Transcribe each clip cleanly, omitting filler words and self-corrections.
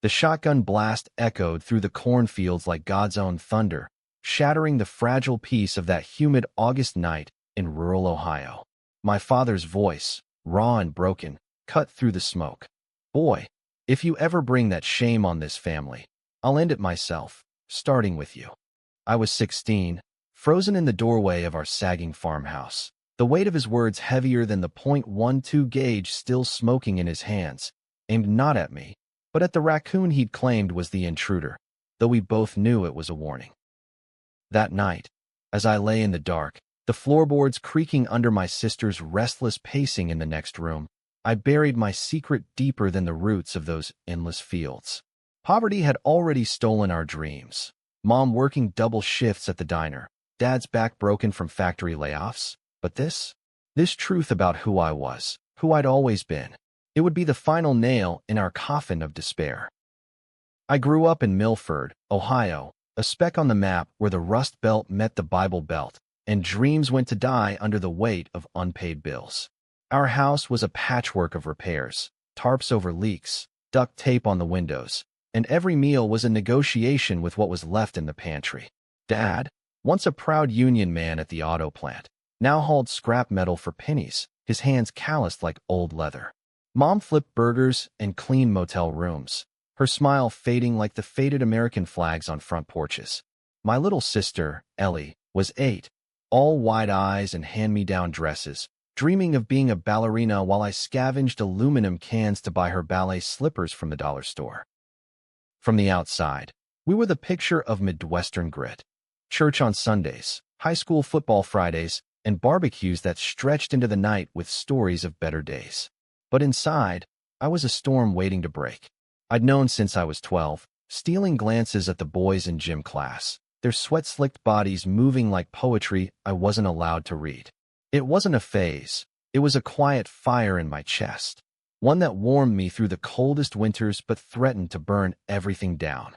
The shotgun blast echoed through the cornfields like God's own thunder, shattering the fragile peace of that humid August night in rural Ohio. My father's voice, raw and broken, cut through the smoke. "Boy, if you ever bring that shame on this family, I'll end it myself, starting with you." I was 16, frozen in the doorway of our sagging farmhouse. The weight of his words heavier than the .12 gauge still smoking in his hands, aimed not at me, but at the raccoon he'd claimed was the intruder, though we both knew it was a warning. That night, as I lay in the dark, the floorboards creaking under my sister's restless pacing in the next room, I buried my secret deeper than the roots of those endless fields. Poverty had already stolen our dreams. Mom working double shifts at the diner, Dad's back broken from factory layoffs. But this truth about who I was, who I'd always been, it would be the final nail in our coffin of despair. I grew up in Milford, Ohio, a speck on the map where the Rust Belt met the Bible Belt, and dreams went to die under the weight of unpaid bills. Our house was a patchwork of repairs, tarps over leaks, duct tape on the windows, and every meal was a negotiation with what was left in the pantry. Dad, once a proud union man at the auto plant, now hauled scrap metal for pennies, his hands calloused like old leather. Mom flipped burgers and cleaned motel rooms, her smile fading like the faded American flags on front porches. My little sister, Ellie, was 8, all wide eyes and hand-me-down dresses, dreaming of being a ballerina while I scavenged aluminum cans to buy her ballet slippers from the dollar store. From the outside, we were the picture of Midwestern grit. Church on Sundays, high school football Fridays, and barbecues that stretched into the night with stories of better days. But inside, I was a storm waiting to break. I'd known since I was 12, stealing glances at the boys in gym class, their sweat-slicked bodies moving like poetry I wasn't allowed to read. It wasn't a phase, it was a quiet fire in my chest, one that warmed me through the coldest winters but threatened to burn everything down.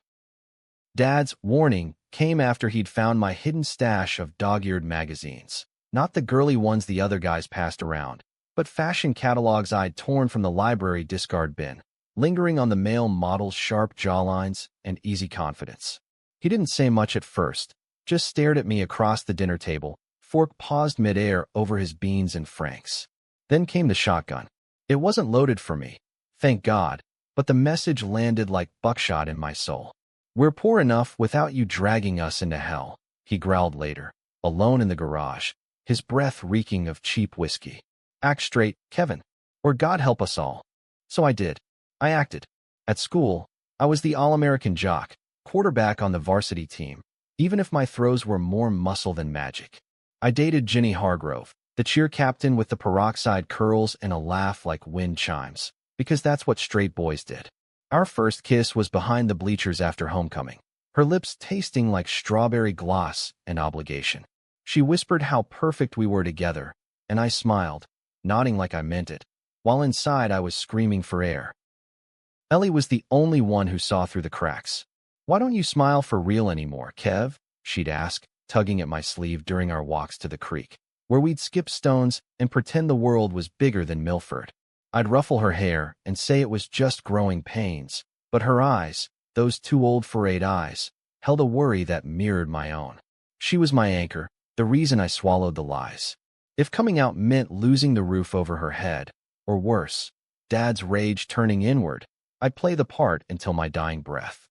Dad's warning came after he'd found my hidden stash of dog-eared magazines. Not the girly ones the other guys passed around, but fashion catalogs I'd torn from the library discard bin, lingering on the male model's sharp jawlines and easy confidence. He didn't say much at first, just stared at me across the dinner table, fork paused midair over his beans and franks. Then came the shotgun. It wasn't loaded for me, thank God, but the message landed like buckshot in my soul. "We're poor enough without you dragging us into hell," he growled later, alone in the garage, his breath reeking of cheap whiskey. "Act straight, Kevin, or God help us all." So I did. I acted. At school, I was the All-American jock, quarterback on the varsity team, even if my throws were more muscle than magic. I dated Jenny Hargrove, the cheer captain with the peroxide curls and a laugh like wind chimes, because that's what straight boys did. Our first kiss was behind the bleachers after homecoming, her lips tasting like strawberry gloss and obligation. She whispered how perfect we were together, and I smiled, nodding like I meant it, while inside I was screaming for air. Ellie was the only one who saw through the cracks. "Why don't you smile for real anymore, Kev?" she'd ask, tugging at my sleeve during our walks to the creek, where we'd skip stones and pretend the world was bigger than Milford. I'd ruffle her hair and say it was just growing pains, but her eyes, those too old for 8 eyes, held a worry that mirrored my own. She was my anchor, the reason I swallowed the lies. If coming out meant losing the roof over her head, or worse, Dad's rage turning inward, I'd play the part until my dying breath.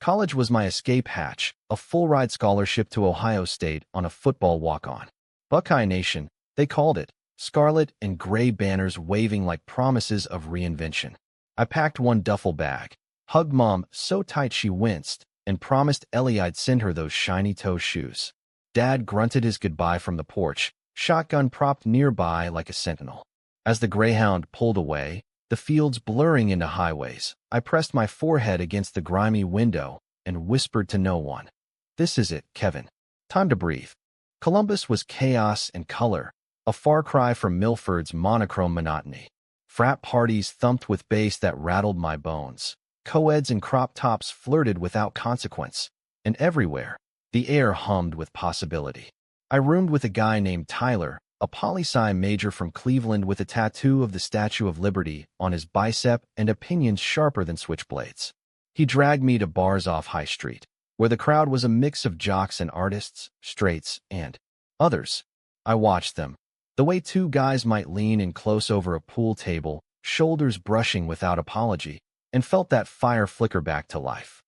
College was my escape hatch, a full-ride scholarship to Ohio State on a football walk-on. Buckeye Nation, they called it, scarlet and gray banners waving like promises of reinvention. I packed one duffel bag, hugged Mom so tight she winced, and promised Ellie I'd send her those shiny-toe shoes. Dad grunted his goodbye from the porch, shotgun propped nearby like a sentinel. As the Greyhound pulled away, the fields blurring into highways, I pressed my forehead against the grimy window and whispered to no one, "This is it, Kevin. Time to breathe." Columbus was chaos and color, a far cry from Milford's monochrome monotony. Frat parties thumped with bass that rattled my bones. Co-eds and crop tops flirted without consequence. And everywhere, the air hummed with possibility. I roomed with a guy named Tyler, a a poli-sci major from Cleveland with a tattoo of the Statue of Liberty on his bicep and opinions sharper than switchblades. He dragged me to bars off High Street, where the crowd was a mix of jocks and artists, straights, and others. I watched them, the way two guys might lean in close over a pool table, shoulders brushing without apology, and felt that fire flicker back to life.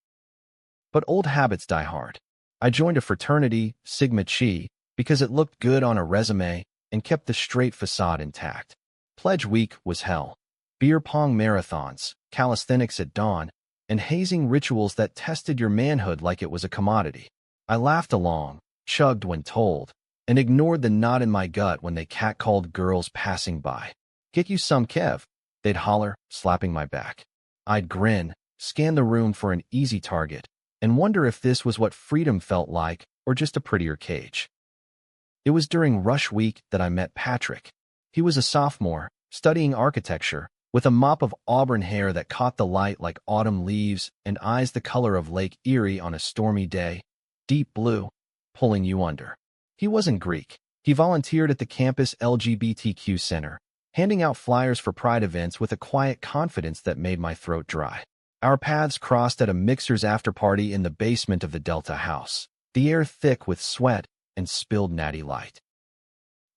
But old habits die hard. I joined a fraternity, Sigma Chi, because it looked good on a resume and kept the straight facade intact. Pledge week was hell. Beer pong marathons, calisthenics at dawn, and hazing rituals that tested your manhood like it was a commodity. I laughed along, chugged when told, and ignored the knot in my gut when they catcalled girls passing by. "Get you some, Kev," they'd holler, slapping my back. I'd grin, scan the room for an easy target, and wonder if this was what freedom felt like or just a prettier cage. It was during rush week that I met Patrick. He was a sophomore, studying architecture, with a mop of auburn hair that caught the light like autumn leaves and eyes the color of Lake Erie on a stormy day, deep blue, pulling you under. He wasn't Greek. He volunteered at the campus LGBTQ center, handing out flyers for pride events with a quiet confidence that made my throat dry. Our paths crossed at a mixer's after-party in the basement of the Delta house, the air thick with sweat and spilled natty light.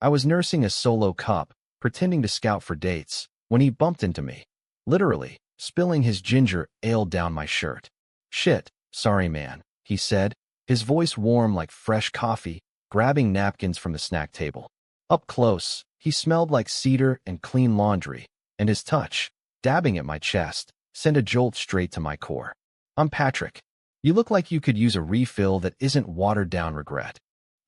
I was nursing a solo cup, pretending to scout for dates, when he bumped into me, literally, spilling his ginger ale down my shirt. "Shit, sorry man," he said, his voice warm like fresh coffee, grabbing napkins from the snack table. Up close, he smelled like cedar and clean laundry, and his touch, dabbing at my chest, sent a jolt straight to my core. "I'm Patrick. You look like you could use a refill that isn't watered-down regret."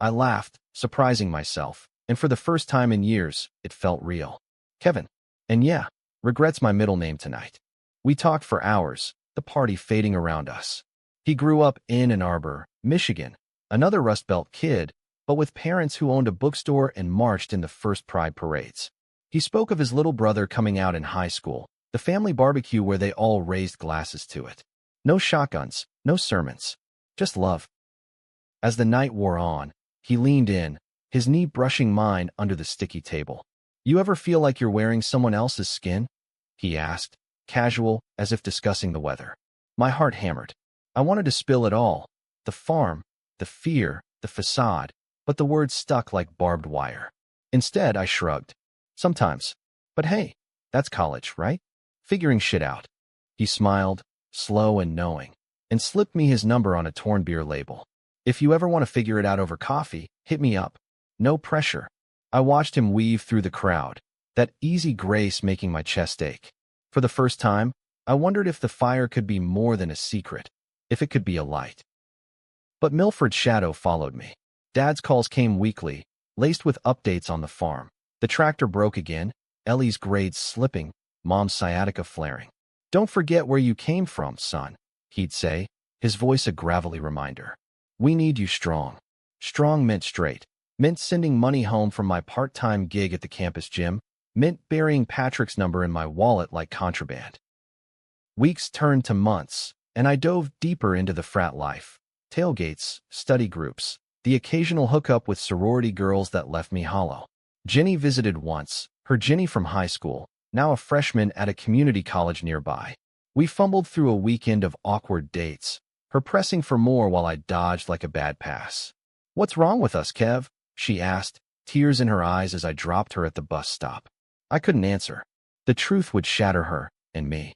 I laughed, surprising myself, and for the first time in years, it felt real. "Kevin. And yeah, regret's my middle name tonight." We talked for hours, the party fading around us. He grew up in Ann Arbor, Michigan, another Rust Belt kid, but with parents who owned a bookstore and marched in the first Pride parades. He spoke of his little brother coming out in high school, the family barbecue where they all raised glasses to it. No shotguns, no sermons, just love. As the night wore on, he leaned in, his knee brushing mine under the sticky table. "You ever feel like you're wearing someone else's skin?" he asked, casual, as if discussing the weather. My heart hammered. I wanted to spill it all, the farm, the fear, the facade, but the words stuck like barbed wire. Instead, I shrugged. "Sometimes. But hey, that's college, right? Figuring shit out." He smiled, slow and knowing, and slipped me his number on a torn beer label. "If you ever want to figure it out over coffee, hit me up. No pressure." I watched him weave through the crowd, that easy grace making my chest ache. For the first time, I wondered if the fire could be more than a secret, if it could be a light. But Milford's shadow followed me. Dad's calls came weekly, laced with updates on the farm. The tractor broke again, Ellie's grades slipping, Mom's sciatica flaring. "Don't forget where you came from, son," he'd say, his voice a gravelly reminder. "We need you strong." Strong meant straight, meant sending money home from my part-time gig at the campus gym, meant burying Patrick's number in my wallet like contraband. Weeks turned to months, and I dove deeper into the frat life. Tailgates, study groups, the occasional hookup with sorority girls that left me hollow. Jenny visited once, her Jenny from high school, now a freshman at a community college nearby. We fumbled through a weekend of awkward dates, her pressing for more while I dodged like a bad pass. "What's wrong with us, Kev?" she asked, tears in her eyes as I dropped her at the bus stop. I couldn't answer. The truth would shatter her and me.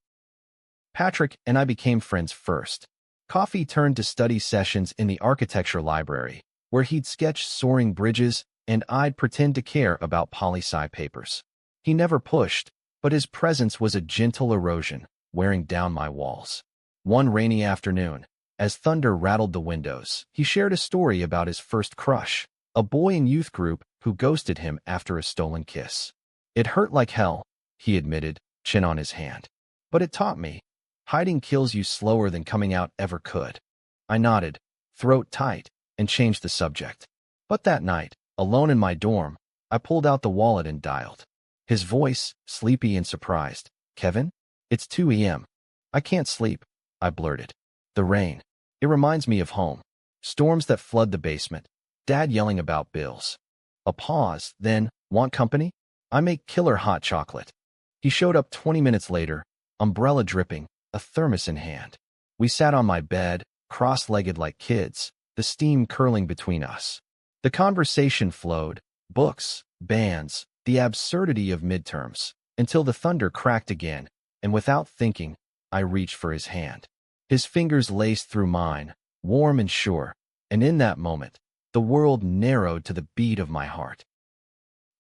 Patrick and I became friends first. Coffee turned to study sessions in the architecture library, where he'd sketch soaring bridges and I'd pretend to care about poli-sci papers. He never pushed, but his presence was a gentle erosion, wearing down my walls. One rainy afternoon, as thunder rattled the windows, he shared a story about his first crush, a boy in youth group who ghosted him after a stolen kiss. "It hurt like hell," he admitted, chin on his hand. "But it taught me. Hiding kills you slower than coming out ever could." I nodded, throat tight, and changed the subject. But that night, alone in my dorm, I pulled out the wallet and dialed. His voice, sleepy and surprised. "Kevin? It's 2 a.m. I can't sleep," I blurted. "The rain. It reminds me of home. Storms that flood the basement. Dad yelling about bills." A pause, then, want company? I make killer hot chocolate. He showed up 20 minutes later, umbrella dripping, a thermos in hand. We sat on my bed, cross-legged like kids, the steam curling between us. The conversation flowed, books, bands, the absurdity of midterms, until the thunder cracked again, and without thinking, I reached for his hand. His fingers laced through mine, warm and sure, and in that moment, the world narrowed to the beat of my heart.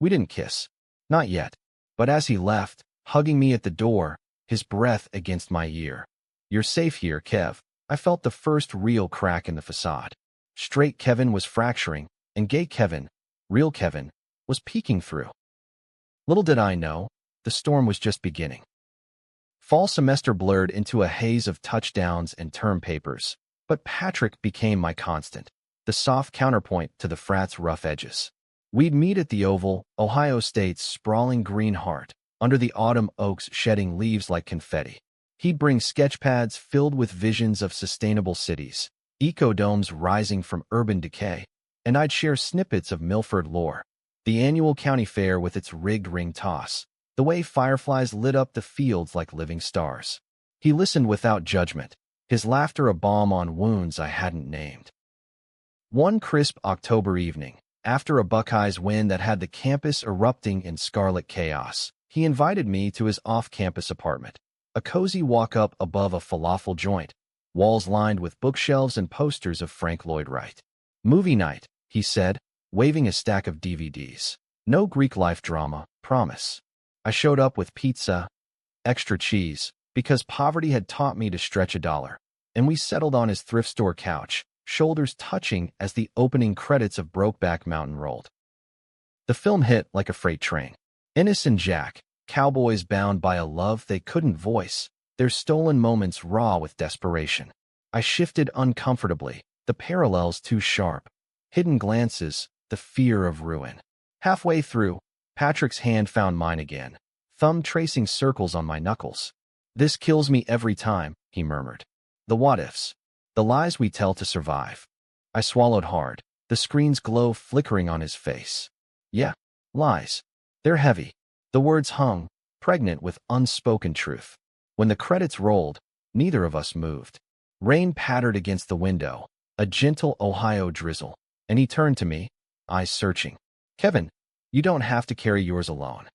We didn't kiss. Not yet. But as he left, hugging me at the door, his breath against my ear. You're safe here, Kev. I felt the first real crack in the facade. Straight Kevin was fracturing, and gay Kevin, real Kevin, was peeking through. Little did I know, the storm was just beginning. Fall semester blurred into a haze of touchdowns and term papers, but Patrick became my constant, the soft counterpoint to the frat's rough edges. We'd meet at the Oval, Ohio State's sprawling green heart, under the autumn oaks shedding leaves like confetti. He'd bring sketchpads filled with visions of sustainable cities, ecodomes rising from urban decay, and I'd share snippets of Milford lore, the annual county fair with its rigged ring toss, the way fireflies lit up the fields like living stars. He listened without judgment, his laughter a balm on wounds I hadn't named. One crisp October evening, after a Buckeyes win that had the campus erupting in scarlet chaos, he invited me to his off-campus apartment, a cozy walk-up above a falafel joint, walls lined with bookshelves and posters of Frank Lloyd Wright. Movie night, he said, waving a stack of DVDs. No Greek life drama, promise. I showed up with pizza, extra cheese, because poverty had taught me to stretch $1, and we settled on his thrift store couch, shoulders touching as the opening credits of Brokeback Mountain rolled. The film hit like a freight train. Ennis and Jack, cowboys bound by a love they couldn't voice, their stolen moments raw with desperation. I shifted uncomfortably, the parallels too sharp. Hidden glances, the fear of ruin. Halfway through, Patrick's hand found mine again, thumb tracing circles on my knuckles. This kills me every time, he murmured. The what-ifs. The lies we tell to survive. I swallowed hard, the screen's glow flickering on his face. Yeah, lies. They're heavy. The words hung, pregnant with unspoken truth. When the credits rolled, neither of us moved. Rain pattered against the window, a gentle Ohio drizzle, and he turned to me, eyes searching. Kevin, you don't have to carry yours alone.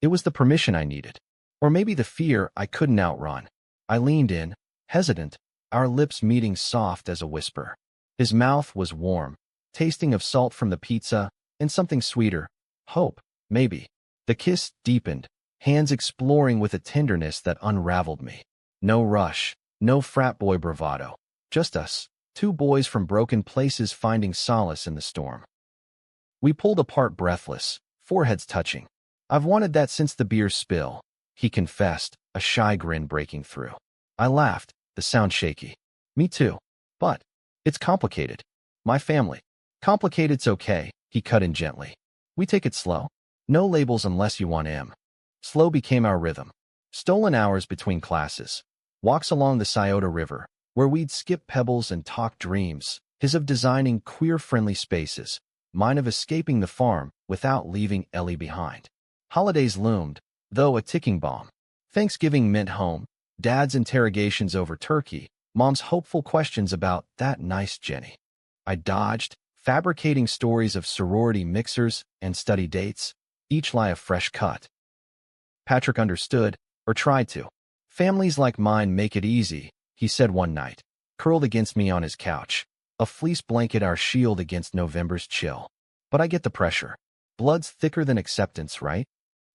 It was the permission I needed. Or maybe the fear I couldn't outrun. I leaned in, hesitant, our lips meeting soft as a whisper. His mouth was warm, tasting of salt from the pizza, and something sweeter. Hope, maybe. The kiss deepened, hands exploring with a tenderness that unraveled me. No rush, no frat boy bravado. Just us, two boys from broken places finding solace in the storm. We pulled apart breathless, foreheads touching. I've wanted that since the beer spill, he confessed, a shy grin breaking through. I laughed, the sound shaky. Me too. But it's complicated. My family. Complicated's okay, he cut in gently. We take it slow. No labels unless you want M. Slow became our rhythm. Stolen hours between classes. Walks along the Scioto River, where we'd skip pebbles and talk dreams, his of designing queer-friendly spaces, mine of escaping the farm without leaving Ellie behind. Holidays loomed, though a ticking bomb. Thanksgiving meant home, Dad's interrogations over turkey, Mom's hopeful questions about that nice Jenny. I dodged, fabricating stories of sorority mixers and study dates, each lie a fresh cut. Patrick understood, or tried to. Families like mine make it easy, he said one night, curled against me on his couch, a fleece blanket our shield against November's chill. But I get the pressure. Blood's thicker than acceptance, right?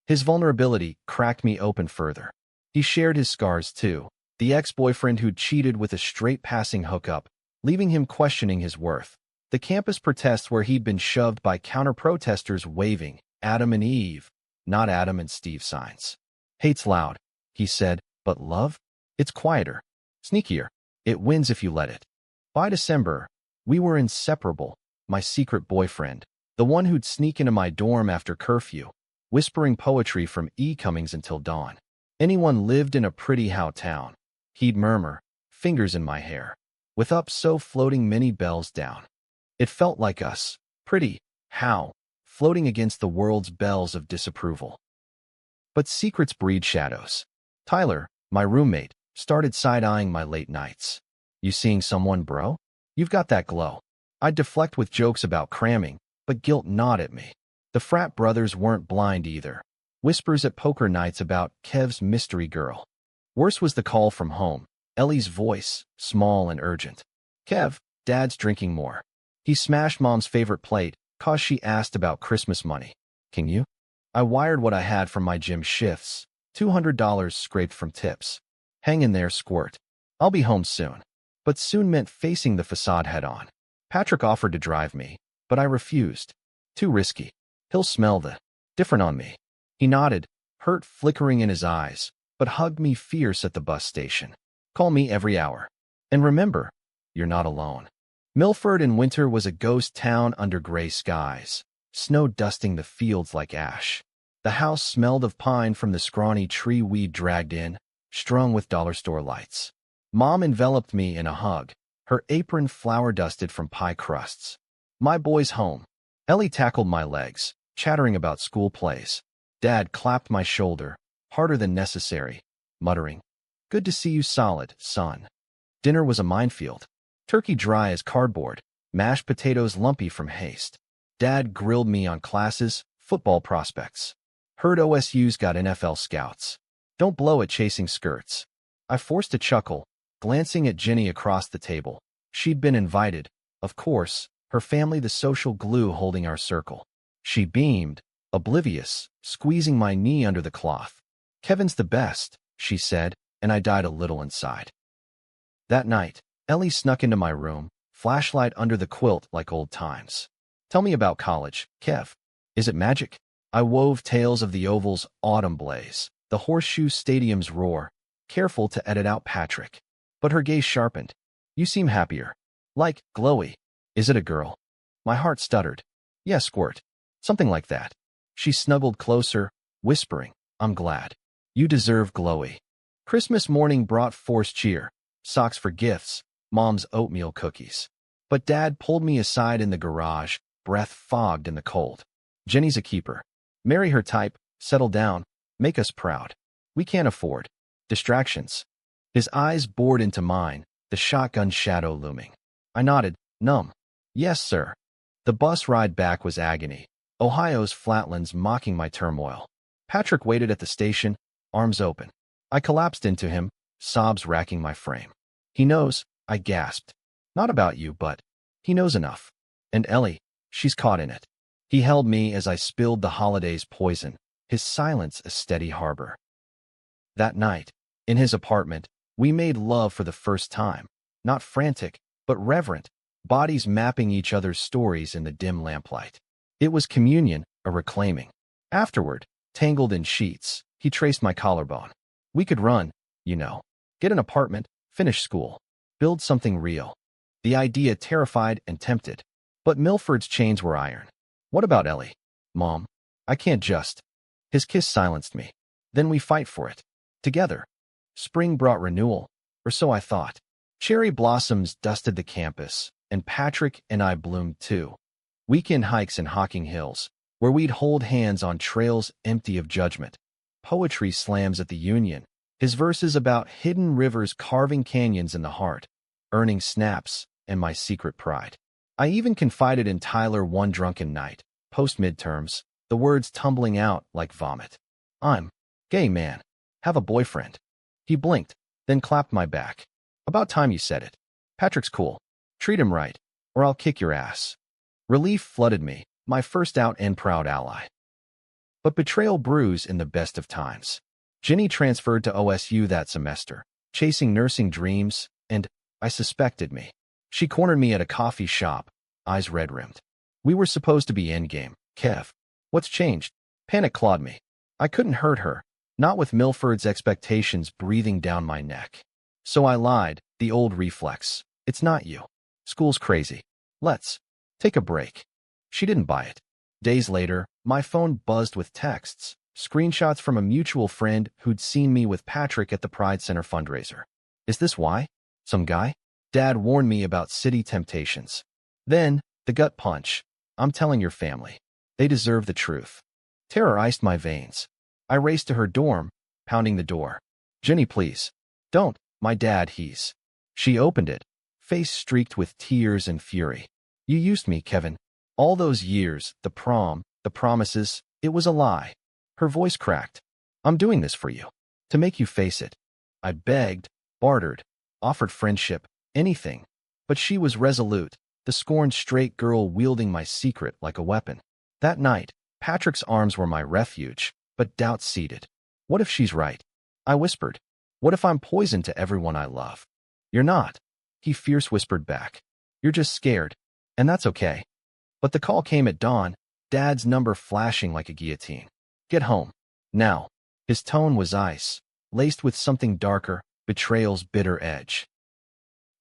His vulnerability cracked me open further. He shared his scars too, the ex-boyfriend who'd cheated with a straight-passing hookup, leaving him questioning his worth. The campus protests where he'd been shoved by counter-protesters waving Adam and Eve, not Adam and Steve signs. Hate's loud, he said, but love? It's quieter, sneakier. It wins if you let it. By December, we were inseparable, my secret boyfriend, the one who'd sneak into my dorm after curfew, whispering poetry from E. Cummings until dawn. Anyone lived in a pretty how town, he'd murmur, fingers in my hair, with up so floating many bells down. It felt like us, pretty, how, floating against the world's bells of disapproval. But secrets breed shadows. Tyler, my roommate, started side-eyeing my late nights. You seeing someone, bro? You've got that glow. I'd deflect with jokes about cramming, but guilt gnawed at me. The frat brothers weren't blind either. Whispers at poker nights about Kev's mystery girl. Worse was the call from home, Ellie's voice, small and urgent. Kev, Dad's drinking more. He smashed Mom's favorite plate, 'cause she asked about Christmas money. Can you? I wired what I had from my gym shifts, $200 scraped from tips. Hang in there, squirt. I'll be home soon. But soon meant facing the facade head-on. Patrick offered to drive me, but I refused. Too risky. He'll smell the different on me. He nodded, hurt flickering in his eyes, but hugged me fierce at the bus station. Call me every hour. And remember, you're not alone. Milford in winter was a ghost town under gray skies, snow dusting the fields like ash. The house smelled of pine from the scrawny tree we'd dragged in, strung with dollar store lights. Mom enveloped me in a hug, her apron flour-dusted from pie crusts. My boy's home. Ellie tackled my legs, chattering about school plays. Dad clapped my shoulder, harder than necessary, muttering, "Good to see you solid, son." Dinner was a minefield. Turkey dry as cardboard, mashed potatoes lumpy from haste. Dad grilled me on classes, football prospects. Heard OSU's got NFL scouts. Don't blow it chasing skirts. I forced a chuckle, glancing at Jenny across the table. She'd been invited, of course, her family the social glue holding our circle. She beamed, oblivious, squeezing my knee under the cloth. "Kevin's the best," she said, and I died a little inside. That night, Ellie snuck into my room, flashlight under the quilt like old times. "Tell me about college, Kev. Is it magic?" I wove tales of the Oval's autumn blaze, the Horseshoe Stadium's roar, careful to edit out Patrick. But her gaze sharpened. "You seem happier. Like, glowy. Is it a girl?" My heart stuttered. "Yeah, squirt. Something like that." She snuggled closer, whispering, "I'm glad. You deserve glowy." Christmas morning brought forced cheer, socks for gifts, Mom's oatmeal cookies. But Dad pulled me aside in the garage, breath fogged in the cold. "Jenny's a keeper. Marry her type, settle down, make us proud. We can't afford distractions." His eyes bored into mine, the shotgun shadow looming. I nodded, numb. "Yes, sir." The bus ride back was agony, Ohio's flatlands mocking my turmoil. Patrick waited at the station, arms open. I collapsed into him, sobs racking my frame. "He knows," I gasped. "Not about you, but he knows enough. And Ellie, she's caught in it." He held me as I spilled the holiday's poison, his silence a steady harbor. That night, in his apartment, we made love for the first time, not frantic, but reverent, bodies mapping each other's stories in the dim lamplight. It was communion, a reclaiming. Afterward, tangled in sheets, he traced my collarbone. We could run, you know, get an apartment, finish school, build something real. The idea terrified and tempted. But Milford's chains were iron. "What about Ellie?" "Mom, I can't just." His kiss silenced me. "Then we fight for it. Together." Spring brought renewal, or so I thought. Cherry blossoms dusted the campus, and Patrick and I bloomed too. Weekend hikes in Hocking Hills, where we'd hold hands on trails empty of judgment. Poetry slams at the Union, his verses about hidden rivers carving canyons in the heart, earning snaps, and my secret pride. I even confided in Tyler one drunken night, post-midterms, the words tumbling out like vomit. "I'm gay, man. Have a boyfriend." He blinked, then clapped my back. "About time you said it. Patrick's cool. Treat him right, or I'll kick your ass." Relief flooded me, my first out and proud ally. But betrayal brews in the best of times. Jenny transferred to OSU that semester, chasing nursing dreams, and, I suspected me. She cornered me at a coffee shop, eyes red-rimmed. "We were supposed to be endgame, Kev. What's changed?" Panic clawed me. I couldn't hurt her, not with Milford's expectations breathing down my neck. So I lied, the old reflex. "It's not you. School's crazy. Let's take a break." She didn't buy it. Days later, my phone buzzed with texts, screenshots from a mutual friend who'd seen me with Patrick at the Pride Center fundraiser. "Is this why? Some guy?" Dad warned me about city temptations. Then, the gut punch. "I'm telling your family." They deserve the truth. Terror iced my veins. I raced to her dorm, pounding the door. Jenny, please. Don't. My dad, he's. She opened it, face streaked with tears and fury. You used me, Kevin. All those years, the prom, the promises, it was a lie. Her voice cracked. I'm doing this for you. To make you face it. I begged, bartered, offered friendship, anything. But she was resolute, the scorned straight girl wielding my secret like a weapon. That night, Patrick's arms were my refuge, but doubt seeded. What if she's right? I whispered. What if I'm poison to everyone I love? You're not. He fierce whispered back. You're just scared. And that's okay. But the call came at dawn, Dad's number flashing like a guillotine. Get home. Now. His tone was ice, laced with something darker, betrayal's bitter edge.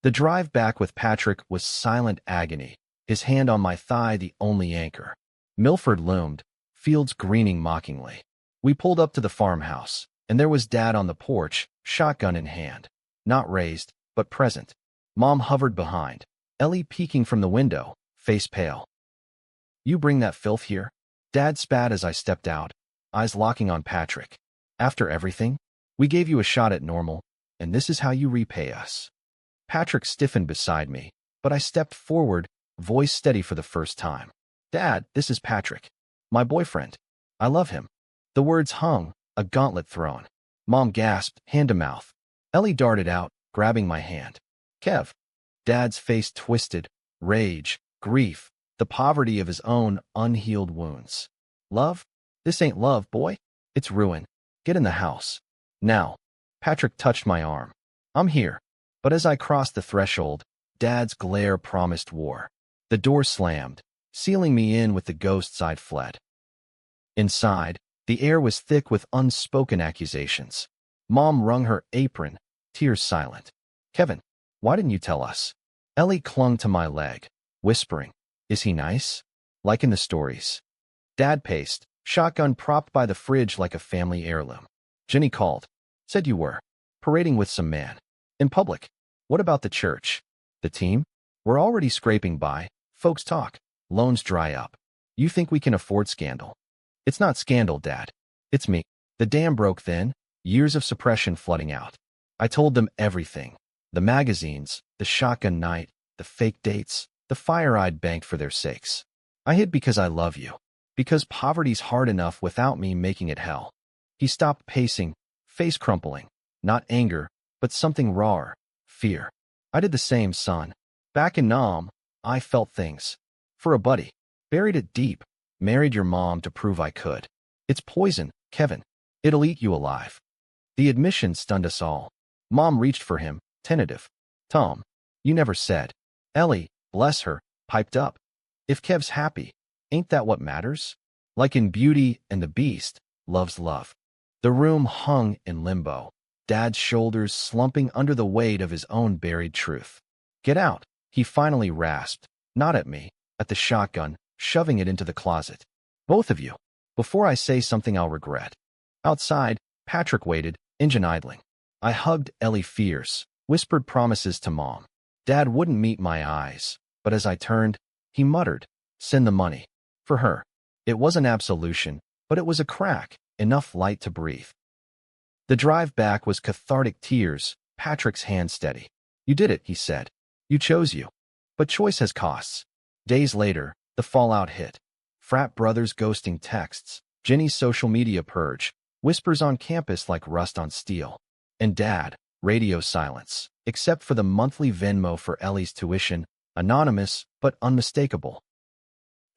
The drive back with Patrick was silent agony, his hand on my thigh the only anchor. Milford loomed, fields greening mockingly. We pulled up to the farmhouse, and there was Dad on the porch, shotgun in hand. Not raised, but present. Mom hovered behind, Ellie peeking from the window, face pale. You bring that filth here? Dad spat as I stepped out, eyes locking on Patrick. After everything, we gave you a shot at normal, and this is how you repay us. Patrick stiffened beside me, but I stepped forward, voice steady for the first time. Dad, this is Patrick. My boyfriend. I love him. The words hung, a gauntlet thrown. Mom gasped, hand to mouth. Ellie darted out, grabbing my hand. Kev. Dad's face twisted, rage, grief, the poverty of his own unhealed wounds. Love? This ain't love, boy. It's ruin. Get in the house. Now. Patrick touched my arm. I'm here. But as I crossed the threshold, Dad's glare promised war. The door slammed, sealing me in with the ghosts I'd fled. Inside, the air was thick with unspoken accusations. Mom wrung her apron, tears silent. Kevin, why didn't you tell us? Ellie clung to my leg, whispering, is he nice? Like in the stories. Dad paced, shotgun propped by the fridge like a family heirloom. Jenny called. Said you were. Parading with some man. In public. What about the church? The team? We're already scraping by. Folks talk. Loans dry up. You think we can afford scandal? It's not scandal, Dad. It's me. The dam broke then, years of suppression flooding out. I told them everything. The magazines, the shotgun night, the fake dates, the fire I'd banked for their sakes. I hid because I love you. Because poverty's hard enough without me making it hell. He stopped pacing, face crumpling. Not anger, but something rawer. Fear. I did the same, son. Back in Nam, I felt things. For a buddy. Buried it deep. Married your mom to prove I could. It's poison, Kevin. It'll eat you alive. The admission stunned us all. Mom reached for him, tentative. Tom, you never said. Ellie, bless her, piped up. If Kev's happy, ain't that what matters? Like in Beauty and the Beast, love's love. The room hung in limbo. Dad's shoulders slumping under the weight of his own buried truth. Get out, he finally rasped, not at me, at the shotgun, shoving it into the closet. Both of you. Before I say something I'll regret. Outside, Patrick waited, engine idling. I hugged Ellie fierce, whispered promises to Mom. Dad wouldn't meet my eyes, but as I turned, he muttered, send the money. For her. It wasn't absolution, but it was a crack, enough light to breathe. The drive back was cathartic tears, Patrick's hand steady. You did it, he said. You chose you. But choice has costs. Days later, the fallout hit. Frat brothers ghosting texts, Jenny's social media purge, whispers on campus like rust on steel. And Dad, radio silence, except for the monthly Venmo for Ellie's tuition, anonymous but unmistakable.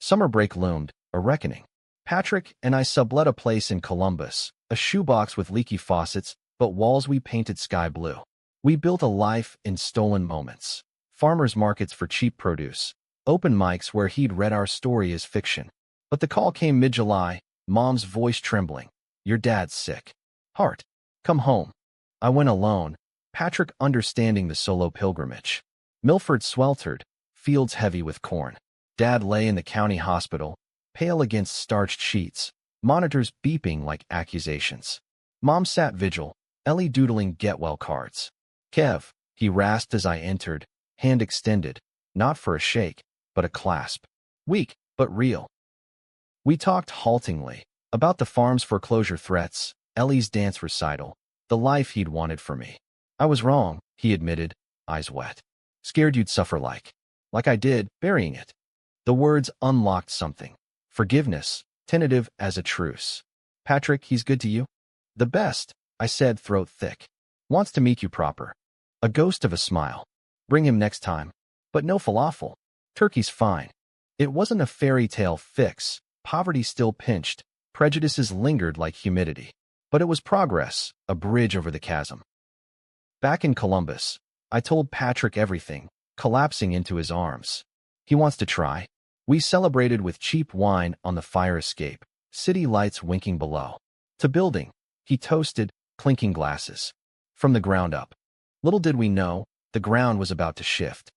Summer break loomed, a reckoning. Patrick and I sublet a place in Columbus, a shoebox with leaky faucets, but walls we painted sky blue. We built a life in stolen moments. Farmers markets for cheap produce. Open mics where he'd read our story as fiction. But the call came mid-July, Mom's voice trembling. Your dad's sick. Heart. Come home. I went alone, Patrick understanding the solo pilgrimage. Milford sweltered, fields heavy with corn. Dad lay in the county hospital, pale against starched sheets, monitors beeping like accusations. Mom sat vigil, Ellie doodling get-well cards. Kev, he rasped as I entered, hand extended, not for a shake, but a clasp. Weak, but real. We talked haltingly about the farm's foreclosure threats, Ellie's dance recital, the life he'd wanted for me. I was wrong, he admitted, eyes wet. Scared you'd suffer like I did, burying it. The words unlocked something. Forgiveness, tentative as a truce. Patrick, he's good to you? The best, I said, throat thick. Wants to meet you proper. A ghost of a smile. Bring him next time. But no falafel. Turkey's fine. It wasn't a fairy tale fix. Poverty still pinched. Prejudices lingered like humidity. But it was progress, a bridge over the chasm. Back in Columbus, I told Patrick everything, collapsing into his arms. He wants to try. We celebrated with cheap wine on the fire escape, city lights winking below. To building, he toasted, clinking glasses. From the ground up. Little did we know, the ground was about to shift.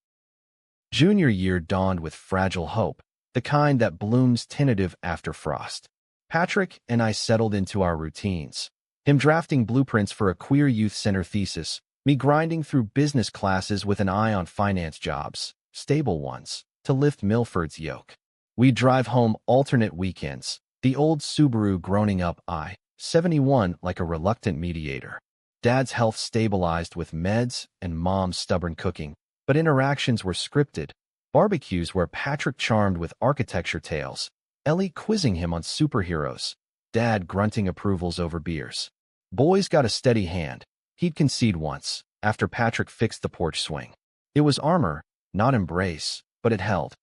Junior year dawned with fragile hope, the kind that blooms tentative after frost. Patrick and I settled into our routines. Him drafting blueprints for a queer youth center thesis, me grinding through business classes with an eye on finance jobs, stable ones, to lift Milford's yoke. We'd drive home alternate weekends, the old Subaru groaning up I-71 like a reluctant mediator. Dad's health stabilized with meds and Mom's stubborn cooking, but interactions were scripted. Barbecues where Patrick charmed with architecture tales, Ellie quizzing him on superheroes, Dad grunting approvals over beers. Boys got a steady hand. He'd concede once, after Patrick fixed the porch swing. It was armor, not embrace, but it held.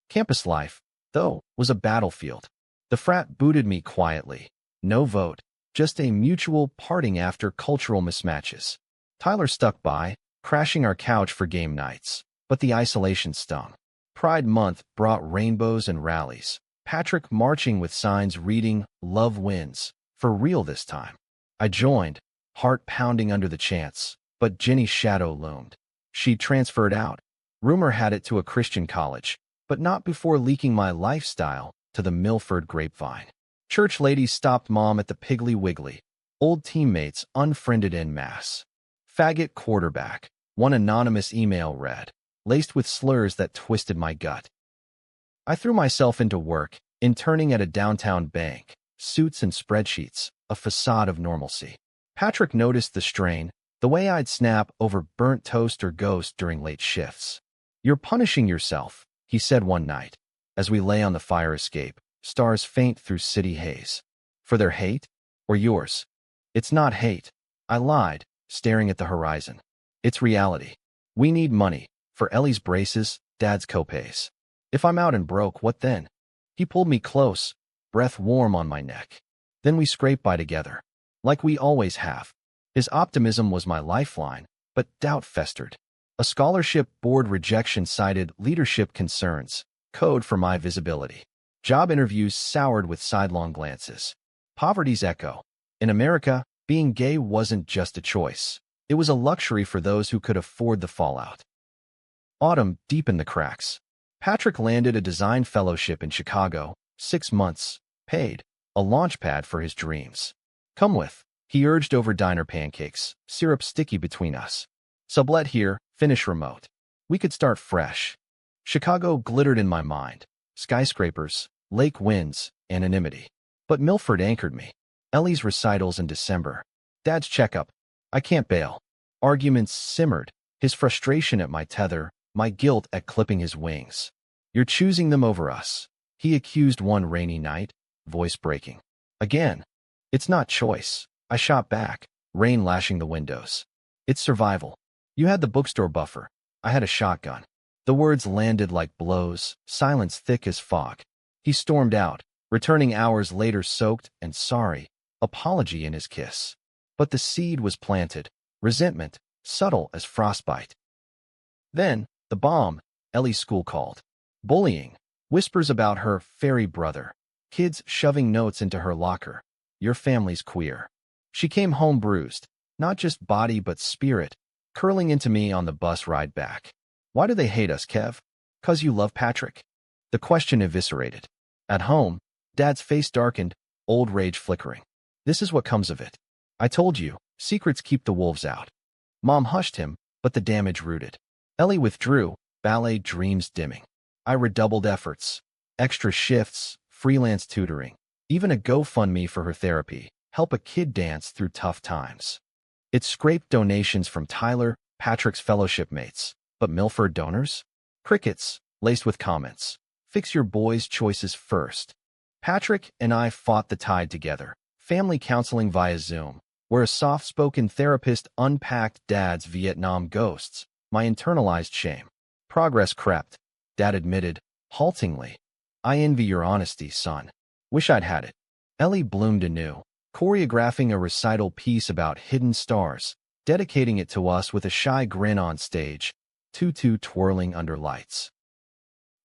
Campus life, though, was a battlefield. The frat booted me quietly. No vote, just a mutual parting after cultural mismatches. Tyler stuck by, crashing our couch for game nights, but the isolation stung. Pride Month brought rainbows and rallies. Patrick marching with signs reading, "Love wins," for real this time. I joined, heart pounding under the chants, but Jenny's shadow loomed. She'd transferred out. Rumor had it to a Christian college, but not before leaking my lifestyle to the Milford grapevine. Church ladies stopped Mom at the Piggly Wiggly. Old teammates unfriended en masse. Faggot quarterback, one anonymous email read, laced with slurs that twisted my gut. I threw myself into work, interning at a downtown bank, suits and spreadsheets, a facade of normalcy. Patrick noticed the strain, the way I'd snap over burnt toast or ghost during late shifts. "You're punishing yourself," he said one night, as we lay on the fire escape, stars faint through city haze. "For their hate? Or yours?" "It's not hate," I lied, staring at the horizon. "It's reality. We need money, for Ellie's braces, Dad's copays. If I'm out and broke, what then?" He pulled me close, breath warm on my neck. Then we scraped by together, like we always have. His optimism was my lifeline, but doubt festered. A scholarship board rejection cited leadership concerns, code for my visibility. Job interviews soured with sidelong glances. Poverty's echo. In America, being gay wasn't just a choice. It was a luxury for those who could afford the fallout. Autumn deepened the cracks. Patrick landed a design fellowship in Chicago, 6 months, paid, a launchpad for his dreams. "Come with," he urged over diner pancakes, syrup sticky between us. "Sublet here, finish remote. We could start fresh." Chicago glittered in my mind. Skyscrapers, lake winds, anonymity. But Milford anchored me. Ellie's recitals in December. Dad's checkup. I can't bail. Arguments simmered, his frustration at my tether, my guilt at clipping his wings. "You're choosing them over us," he accused one rainy night, voice breaking. "Again. It's not choice," I shot back, rain lashing the windows. "It's survival. You had the bookstore buffer. I had a shotgun." The words landed like blows, silence thick as fog. He stormed out, returning hours later soaked and sorry, apology in his kiss. But the seed was planted, resentment, subtle as frostbite. Then, the bomb, Ellie's school called. Bullying, whispers about her fairy brother, kids shoving notes into her locker. "Your family's queer." She came home bruised, not just body but spirit, curling into me on the bus ride back. "Why do they hate us, Kev? 'Cause you love Patrick?" The question eviscerated. At home, Dad's face darkened, old rage flickering. "This is what comes of it. I told you, secrets keep the wolves out." Mom hushed him, but the damage rooted. Ellie withdrew, ballet dreams dimming. I redoubled efforts. Extra shifts, freelance tutoring, even a GoFundMe for her therapy, help a kid dance through tough times. It scraped donations from Tyler, Patrick's fellowship mates, but Milford donors? Crickets, laced with comments. Fix your boys' choices first. Patrick and I fought the tide together, family counseling via Zoom, where a soft-spoken therapist unpacked Dad's Vietnam ghosts, my internalized shame. Progress crept, Dad admitted, haltingly. I envy your honesty, son. Wish I'd had it. Ellie bloomed anew, choreographing a recital piece about hidden stars, dedicating it to us with a shy grin on stage, tutu twirling under lights.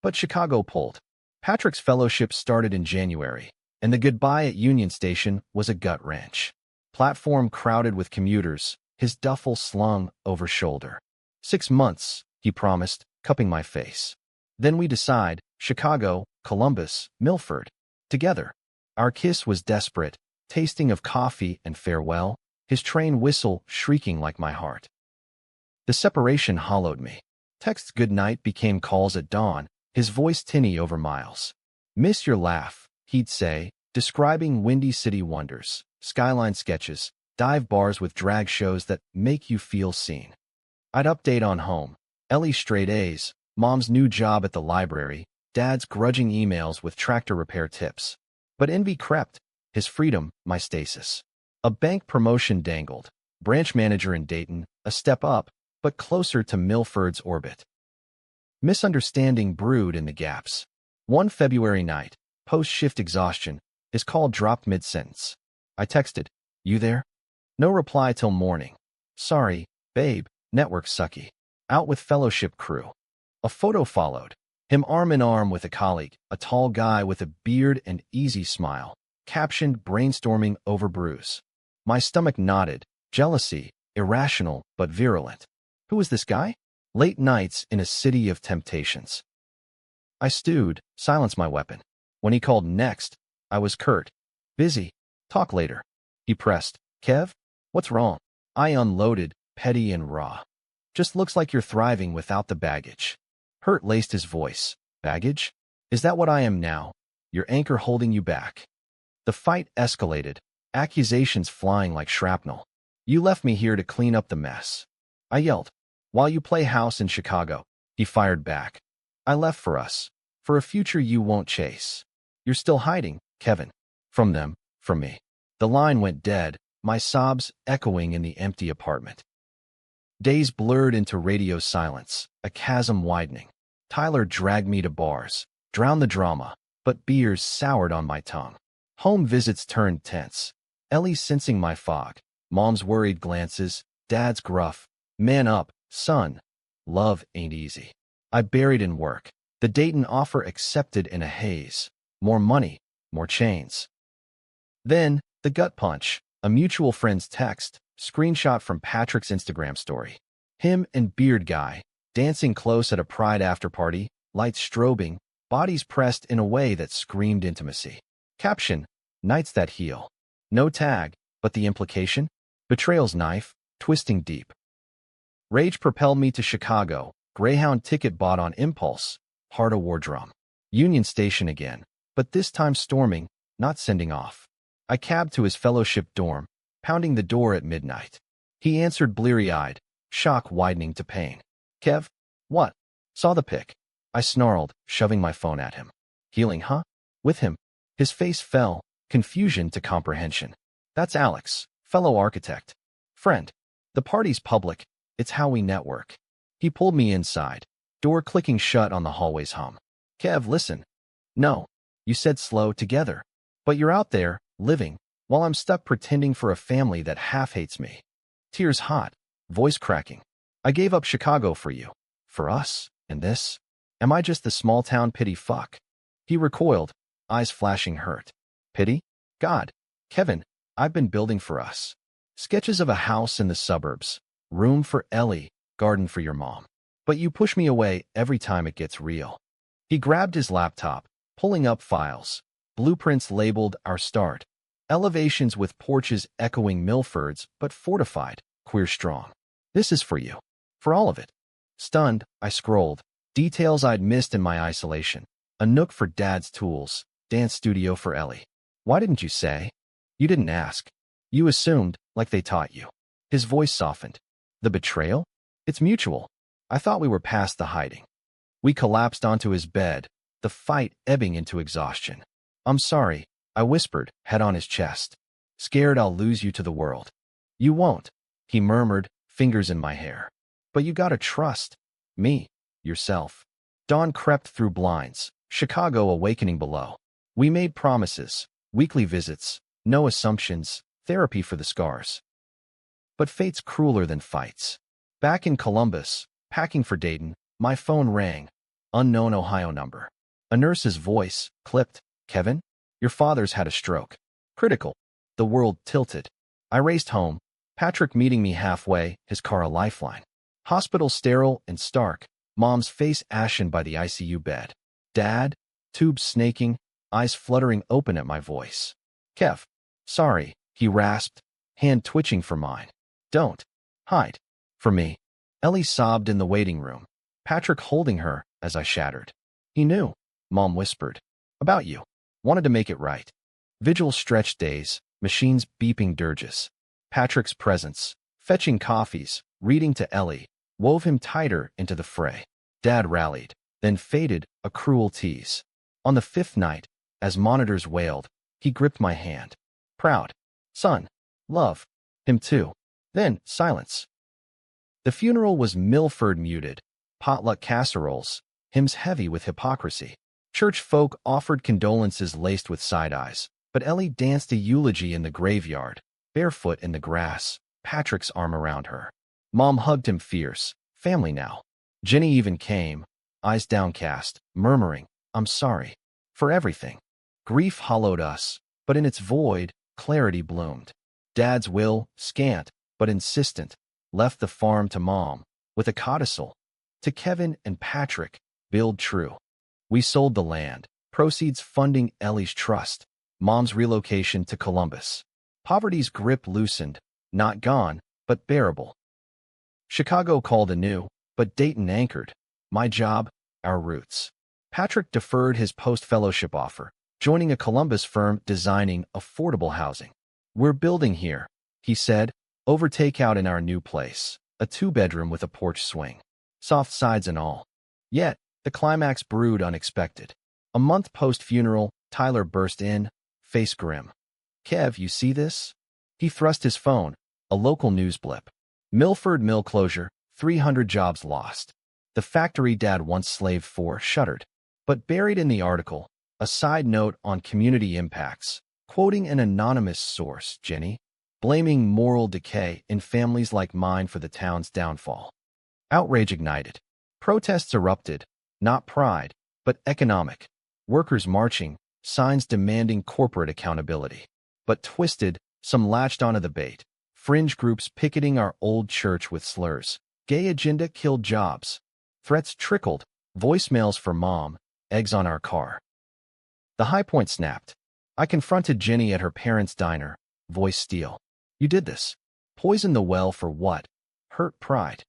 But Chicago pulled. Patrick's fellowship started in January, and the goodbye at Union Station was a gut wrench. Platform crowded with commuters, his duffel slung over shoulder. 6 months, he promised, cupping my face. Then we decide, Chicago, Columbus, Milford. Together. Our kiss was desperate, tasting of coffee and farewell, his train whistle shrieking like my heart. The separation hollowed me. Texts goodnight became calls at dawn, his voice tinny over miles. Miss your laugh, he'd say, describing Windy City wonders, skyline sketches, dive bars with drag shows that make you feel seen. I'd update on home, Ellie's straight A's, Mom's new job at the library, Dad's grudging emails with tractor repair tips. But envy crept, his freedom, my stasis. A bank promotion dangled, branch manager in Dayton, a step up, but closer to Milford's orbit. Misunderstanding brewed in the gaps. One February night, post-shift exhaustion, his call dropped mid-sentence. I texted, "You there?" No reply till morning. "Sorry, babe, network sucky. Out with fellowship crew." A photo followed, him arm in arm with a colleague, a tall guy with a beard and easy smile, captioned brainstorming over brews. My stomach knotted, jealousy, irrational but virulent. Who was this guy? Late nights in a city of temptations. I stewed, silence my weapon. When he called next, I was curt. "Busy. Talk later." He pressed, "Kev? What's wrong?" I unloaded, petty and raw. "Just looks like you're thriving without the baggage." Hurt laced his voice. "Baggage? Is that what I am now? Your anchor holding you back?" The fight escalated, accusations flying like shrapnel. "You left me here to clean up the mess." I yelled. "While you play house in Chicago." He fired back. "I left for us. For a future you won't chase. You're still hiding, Kevin. From them, from me." The line went dead, my sobs echoing in the empty apartment. Days blurred into radio silence, a chasm widening. Tyler dragged me to bars, drowned the drama, but beers soured on my tongue. Home visits turned tense. Ellie sensing my fog, Mom's worried glances, Dad's gruff, "Man up, son. Love ain't easy." I buried in work. The Dayton offer accepted in a haze. More money, more chains. Then, the gut punch, a mutual friend's text, screenshot from Patrick's Instagram story. Him and Beard Guy, dancing close at a Pride afterparty, lights strobing, bodies pressed in a way that screamed intimacy. Caption, "Nights that heal." No tag, but the implication? Betrayal's knife, twisting deep. Rage propelled me to Chicago, Greyhound ticket bought on impulse, heart a war drum. Union Station again, but this time storming, not sending off. I cabbed to his fellowship dorm, pounding the door at midnight. He answered bleary-eyed, shock widening to pain. "Kev? What?" "Saw the pic." I snarled, shoving my phone at him. "Healing, huh?" "With him." His face fell, confusion to comprehension. "That's Alex, fellow architect. Friend. The party's public, it's how we network." He pulled me inside, door clicking shut on the hallway's hum. "Kev, listen." "No." You said slow, together. But you're out there, living, while I'm stuck pretending for a family that half hates me. Tears hot, voice cracking. "I gave up Chicago for you. For us, and this? Am I just the small-town pity fuck?" He recoiled, eyes flashing hurt. "Pity? God. Kevin, I've been building for us. Sketches of a house in the suburbs, room for Ellie, garden for your mom. But you push me away every time it gets real." He grabbed his laptop, pulling up files, blueprints labeled Our Start, elevations with porches echoing Milford's, but fortified, queer strong. "This is for you. For all of it." Stunned, I scrolled, details I'd missed in my isolation. A nook for Dad's tools, Dance studio for Ellie. Why didn't you say? You didn't ask. You assumed, like they taught you. His voice softened. The betrayal? It's mutual. I thought we were past the hiding. We collapsed onto his bed, the fight ebbing into exhaustion. I'm sorry, I whispered, head on his chest. Scared I'll lose you to the world. You won't, he murmured, fingers in my hair. But you gotta trust me, yourself. Dawn crept through blinds, Chicago awakening below. We made promises, weekly visits, no assumptions, therapy for the scars. But fate's crueler than fights. Back in Columbus, packing for Dayton, my phone rang. Unknown Ohio number. A nurse's voice, clipped. Kevin? Your father's had a stroke. Critical. The world tilted. I raced home, Patrick meeting me halfway, his car a lifeline. Hospital sterile and stark, Mom's face ashen by the ICU bed. Dad? Tubes snaking, eyes fluttering open at my voice. Kev. Sorry, he rasped, hand twitching for mine. Don't. Hide. For me. Ellie sobbed in the waiting room, Patrick holding her as I shattered. He knew, Mom whispered. About you. Wanted to make it right. Vigil stretched days, machines beeping dirges. Patrick's presence, fetching coffees, reading to Ellie, wove him tighter into the fray. Dad rallied, then faded, a cruel tease. On the fifth night, as monitors wailed, he gripped my hand. Proud. Son. Love. Him too. Then, silence. The funeral was Milford muted, potluck casseroles, hymns heavy with hypocrisy. Church folk offered condolences laced with side-eyes, but Ellie danced a eulogy in the graveyard, barefoot in the grass, Patrick's arm around her. Mom hugged him fierce, family now. Jenny even came, eyes downcast, murmuring, I'm sorry. For everything. Grief hollowed us, but in its void, clarity bloomed. Dad's will, scant, but insistent, left the farm to Mom, with a codicil. To Kevin and Patrick, billed true. We sold the land, proceeds funding Ellie's trust, Mom's relocation to Columbus. Poverty's grip loosened, not gone, but bearable. Chicago called anew, but Dayton anchored. My job, our roots. Patrick deferred his post-fellowship offer, joining a Columbus firm designing affordable housing. We're building here, he said, over takeout in our new place, a 2-bedroom with a porch swing. Soft sides and all. Yet, the climax brewed unexpected. A month post-funeral, Tyler burst in, face grim. Kev, you see this? He thrust his phone, a local news blip. Milford mill closure, 300 jobs lost. The factory Dad once slaved for shuttered. But buried in the article, a side note on community impacts, quoting an anonymous source, Jenny, blaming moral decay in families like mine for the town's downfall. Outrage ignited. Protests erupted, not pride, but economic. Workers marching, signs demanding corporate accountability. But twisted, some latched onto the bait. Fringe groups picketing our old church with slurs. Gay agenda killed jobs. Threats trickled, voicemails for Mom, eggs on our car. The high point snapped. I confronted Jenny at her parents' diner, voice steel. You did this. Poison the well for what? Hurt pride.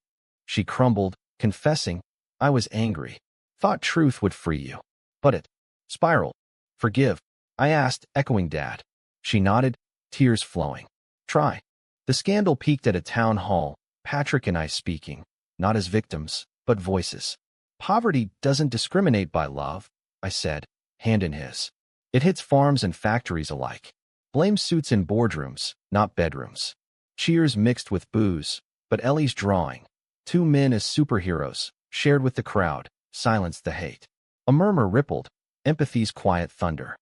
She crumbled, confessing, I was angry. Thought truth would free you. But it spiraled. Forgive. I asked, echoing Dad. She nodded, tears flowing. Try. The scandal peaked at a town hall, Patrick and I speaking, not as victims, but voices. Poverty doesn't discriminate by love, I said, hand in his. It hits farms and factories alike. Blame suits in boardrooms, not bedrooms. Cheers mixed with booze, but Ellie's drawing. 2 men as superheroes, shared with the crowd, silenced the hate. A murmur rippled, empathy's quiet thunder.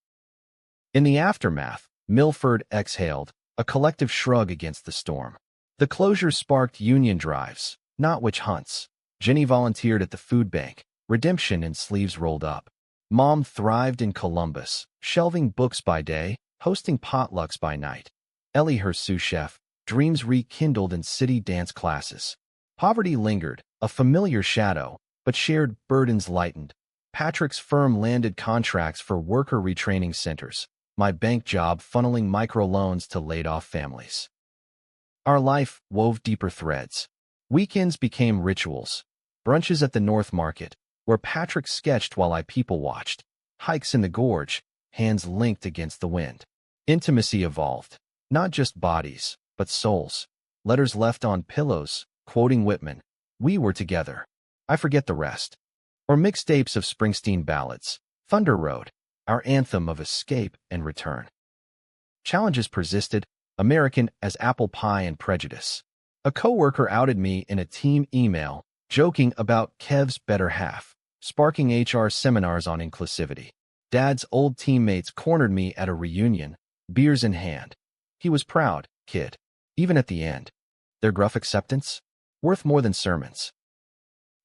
In the aftermath, Milford exhaled, a collective shrug against the storm. The closure sparked union drives, not witch hunts. Jenny volunteered at the food bank, redemption in sleeves rolled up. Mom thrived in Columbus, shelving books by day, hosting potlucks by night. Ellie, her sous chef, dreams rekindled in city dance classes. Poverty lingered, a familiar shadow, but shared burdens lightened. Patrick's firm landed contracts for worker retraining centers, my bank job funneling microloans to laid-off families. Our life wove deeper threads. Weekends became rituals. Brunches at the North Market, where Patrick sketched while I people-watched. Hikes in the gorge, hands linked against the wind. Intimacy evolved. Not just bodies, but souls. Letters left on pillows, quoting Whitman. We were together. I forget the rest. Or mixtapes of Springsteen ballads. Thunder Road, our anthem of escape and return. Challenges persisted, American as apple pie and prejudice. A coworker outed me in a team email, joking about Kev's better half, sparking HR seminars on inclusivity. Dad's old teammates cornered me at a reunion, beers in hand. He was proud, kid. Even at the end. Their gruff acceptance? Worth more than sermons.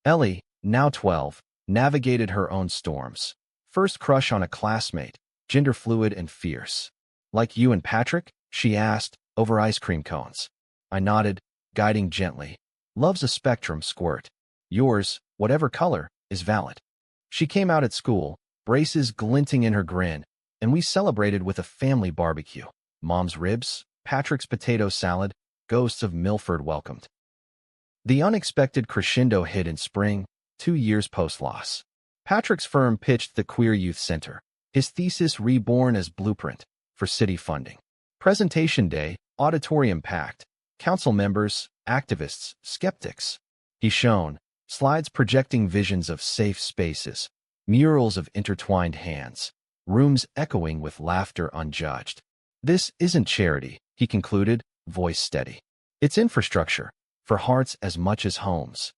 Ellie, now 12, navigated her own storms. First crush on a classmate, gender fluid and fierce. Like you and Patrick? She asked, over ice cream cones. I nodded, guiding gently. Love's a spectrum, squirt. Yours, whatever color, is valid. She came out at school, braces glinting in her grin, and we celebrated with a family barbecue. Mom's ribs, Patrick's potato salad, ghosts of Milford welcomed. The unexpected crescendo hit in spring, 2 years post-loss. Patrick's firm pitched the Queer Youth Center, his thesis reborn as blueprint for city funding. Presentation day, auditorium packed, council members, activists, skeptics. He shone, slides projecting visions of safe spaces, murals of intertwined hands, rooms echoing with laughter unjudged. This isn't charity, he concluded, voice steady. It's infrastructure, for hearts as much as homes.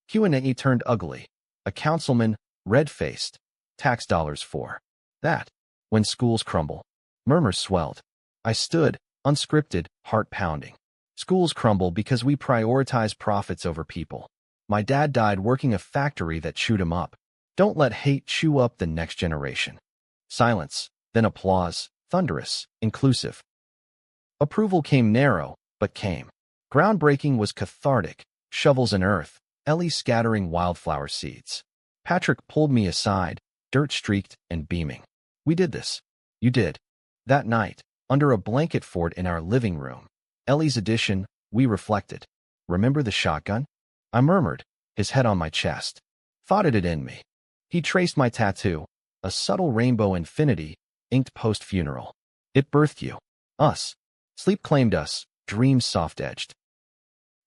Q&A turned ugly. A councilman, red-faced, tax dollars for that. When schools crumble. Murmurs swelled. I stood, unscripted, heart pounding. Schools crumble because we prioritize profits over people. My dad died working a factory that chewed him up. Don't let hate chew up the next generation. Silence, then applause, thunderous, inclusive. Approval came narrow, but came. Groundbreaking was cathartic, shovels in earth, Ellie scattering wildflower seeds. Patrick pulled me aside, dirt-streaked and beaming. We did this. You did. That night, under a blanket fort in our living room. Ellie's addition, we reflected. Remember the shotgun? I murmured, his head on my chest. Thought it'd end me. He traced my tattoo, a subtle rainbow infinity, inked post-funeral. It birthed you. Us. Sleep claimed us, dreams soft-edged.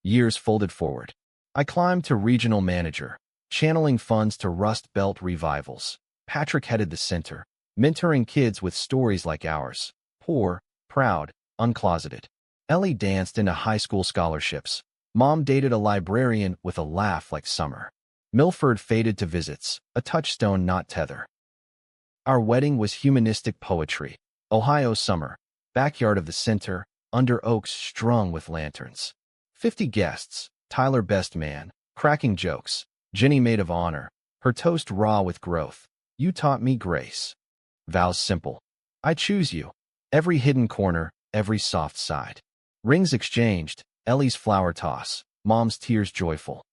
Years folded forward. I climbed to regional manager, channeling funds to Rust Belt revivals. Patrick headed the center, mentoring kids with stories like ours. Poor, proud, uncloseted. Ellie danced into high school scholarships. Mom dated a librarian with a laugh like summer. Milford faded to visits, a touchstone not tether. Our wedding was humanistic poetry. Ohio summer, backyard of the center, under oaks strung with lanterns. 50 guests, Tyler best man, cracking jokes, Jenny maid of honor, her toast raw with growth. You taught me grace. Vows simple. I choose you. Every hidden corner, every soft side. Rings exchanged, Ellie's flower toss, Mom's tears joyful.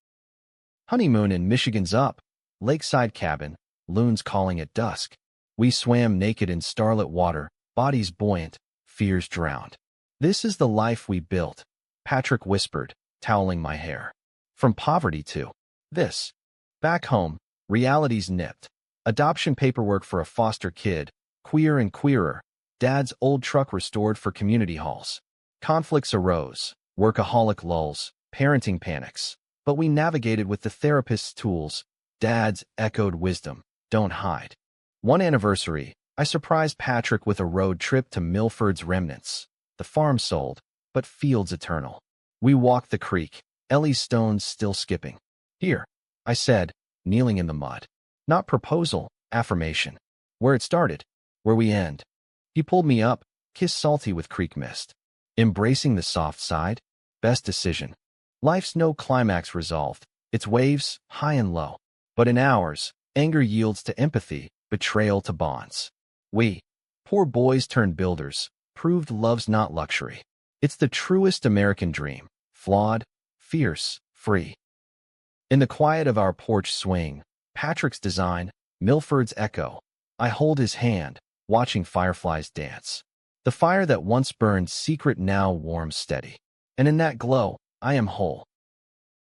Honeymoon in Michigan's up, lakeside cabin, loons calling at dusk. We swam naked in starlit water, bodies buoyant, fears drowned. This is the life we built, Patrick whispered, toweling my hair. From poverty to this. Back home, reality's nipped. Adoption paperwork for a foster kid, queer and queerer, Dad's old truck restored for community halls. Conflicts arose, workaholic lulls, parenting panics. But we navigated with the therapist's tools. Dad's echoed wisdom, don't hide. One anniversary, I surprised Patrick with a road trip to Milford's remnants. The farm sold, but fields eternal. We walked the creek, Ellie's stones still skipping. Here, I said, kneeling in the mud. Not proposal, affirmation. Where it started, where we end. He pulled me up, kissed salty with creek mist. Embracing the soft side, best decision. Life's no climax resolved, its waves, high and low. But in ours, anger yields to empathy, betrayal to bonds. We, poor boys turned builders, proved love's not luxury. It's the truest American dream, flawed, fierce, free. In the quiet of our porch swing, Patrick's design, Milford's echo, I hold his hand, watching fireflies dance. The fire that once burned secret now warms steady. And in that glow, I am whole.